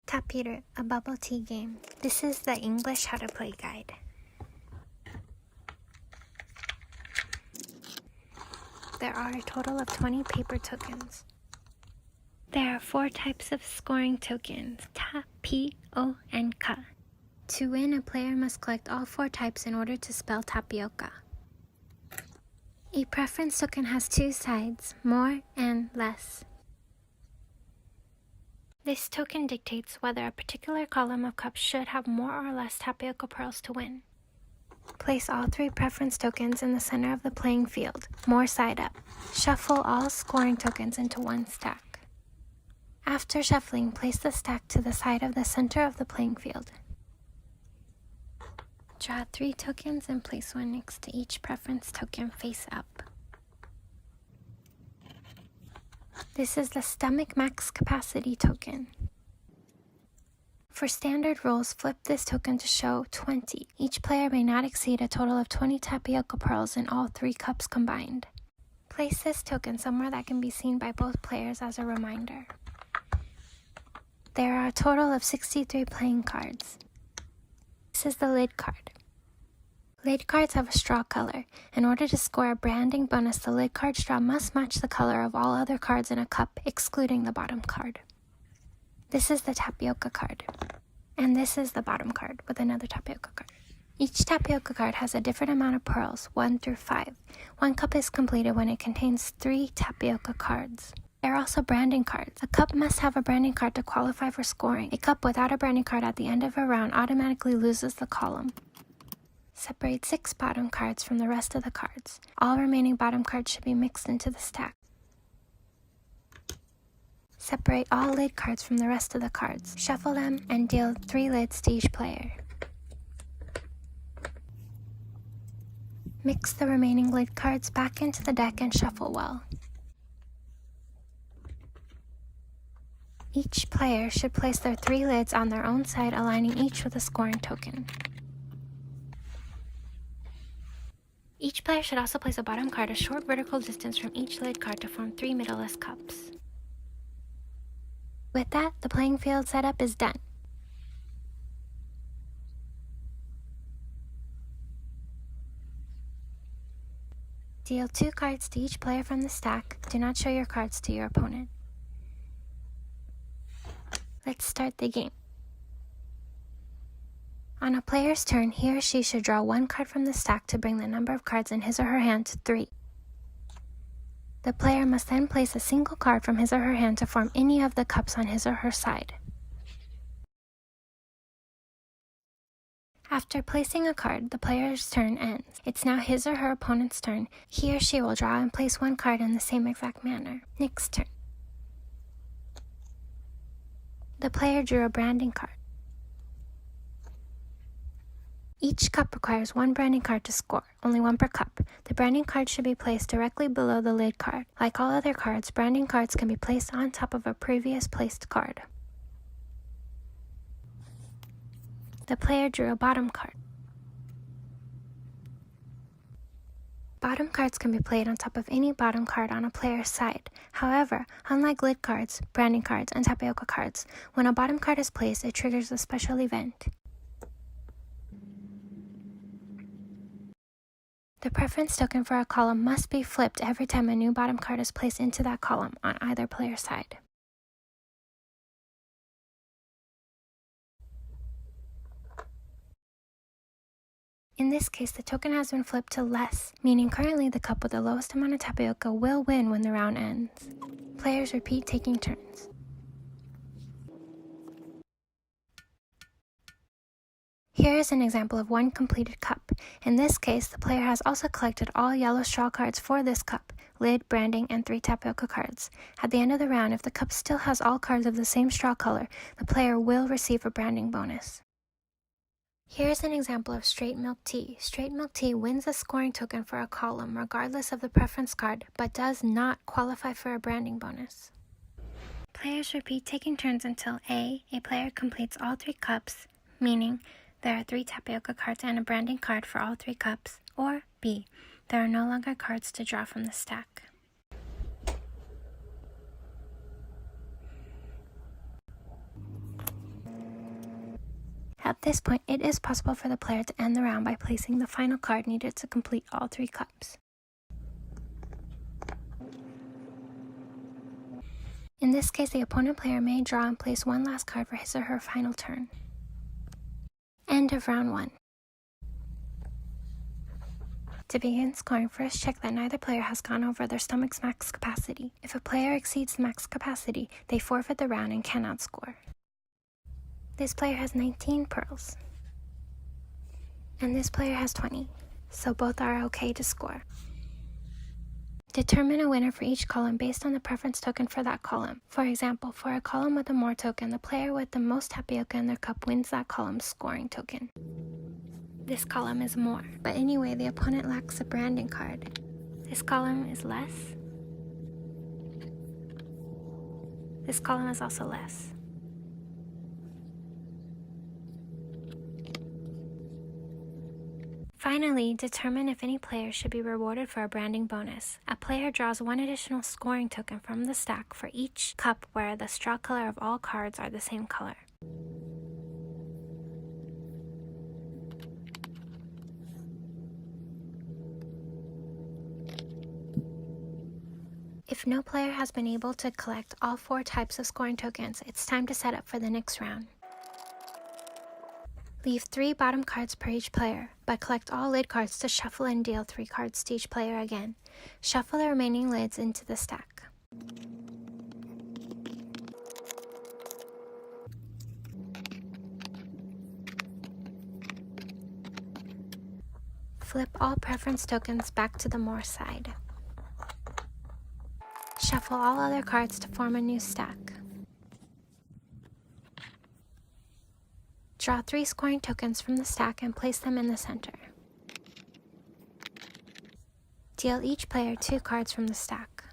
Tapiru, a bubble tea game. This is the English how to play guide. There are a total of 20 paper tokens. There are 4 types of scoring tokens, ta, pi, o, and ka. To win, a player must collect all 4 types in order to spell tapioca. A preference token has 2 sides, more and less. This token dictates whether a particular column of cups should have more or less tapioca pearls to win. Place all 3 preference tokens in the center of the playing field, more side up. Shuffle all scoring tokens into one stack. After shuffling, place the stack to the side of the center of the playing field. Draw 3 tokens and place one next to each preference token face up. This is the stomach max capacity token. For standard rules, flip this token to show 20. Each player may not exceed a total of 20 tapioca pearls in all 3 cups combined. Place this token somewhere that can be seen by both players as a reminder. There are a total of 63 playing cards. This is the lid card. Lid cards have a straw color. In order to score a branding bonus, the lid card straw must match the color of all other cards in a cup, excluding the bottom card. This is the tapioca card. And this is the bottom card with another tapioca card. Each tapioca card has a different amount of pearls, 1 through 5. One cup is completed when it contains 3 tapioca cards. There are also branding cards. A cup must have a branding card to qualify for scoring. A cup without a branding card at the end of a round automatically loses the column. Separate 6 bottom cards from the rest of the cards. All remaining bottom cards should be mixed into the stack. Separate all lid cards from the rest of the cards. Shuffle them and deal 3 lids to each player. Mix the remaining lid cards back into the deck and shuffle well. Each player should place their 3 lids on their own side, aligning each with a scoring token. Each player should also place a bottom card a short vertical distance from each lid card to form 3 middleless cups. With that, the playing field setup is done. Deal 2 cards to each player from the stack. Do not show your cards to your opponent. Let's start the game. On a player's turn, he or she should draw 1 card from the stack to bring the number of cards in his or her hand to 3. The player must then place a single card from his or her hand to form any of the cups on his or her side. After placing a card, the player's turn ends. It's now his or her opponent's turn. He or she will draw and place 1 card in the same exact manner. Next turn. The player drew a branding card. Each cup requires 1 branding card to score, only 1 per cup. The branding card should be placed directly below the lid card. Like all other cards, branding cards can be placed on top of a previous placed card. The player drew a bottom card. Bottom cards can be played on top of any bottom card on a player's side. However, unlike lid cards, branding cards, and tapioca cards, when a bottom card is placed, it triggers a special event. The preference token for a column must be flipped every time a new bottom card is placed into that column on either player's side. In this case, the token has been flipped to less, meaning currently the cup with the lowest amount of tapioca will win when the round ends. Players repeat taking turns. Here is an example of 1 completed cup. In this case, the player has also collected all yellow straw cards for this cup, lid, branding, and 3 tapioca cards. At the end of the round, if the cup still has all cards of the same straw color, the player will receive a branding bonus. Here is an example of straight milk tea. Straight milk tea wins a scoring token for a column regardless of the preference card, but does not qualify for a branding bonus. Players repeat taking turns until A player completes all 3 cups, meaning there are 3 tapioca cards and a branding card for all 3 cups, or B, there are no longer cards to draw from the stack. At this point, it is possible for the player to end the round by placing the final card needed to complete all 3 cups. In this case, the opponent player may draw and place one last card for his or her final turn. End of round 1. To begin scoring, first check that neither player has gone over their stomach's max capacity. If a player exceeds the max capacity, they forfeit the round and cannot score. This player has 19 pearls, and this player has 20, so both are okay to score. Determine a winner for each column based on the preference token for that column. For example, for a column with a more token, the player with the most tapioca in their cup wins that column's scoring token. This column is more, but anyway, the opponent lacks a branding card. This column is less. This column is also less. Finally, determine if any player should be rewarded for a branding bonus. A player draws 1 additional scoring token from the stack for each cup where the straw color of all cards are the same color. If no player has been able to collect all 4 types of scoring tokens, it's time to set up for the next round. Leave 3 bottom cards per each player, but collect all lid cards to shuffle and deal 3 cards to each player again. Shuffle the remaining lids into the stack. Flip all preference tokens back to the more side. Shuffle all other cards to form a new stack. Draw 3 scoring tokens from the stack and place them in the center. Deal each player 2 cards from the stack.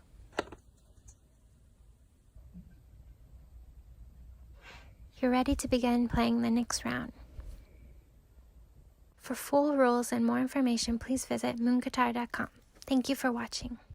You're ready to begin playing the next round. For full rules and more information, please visit moonguitar.com. Thank you for watching.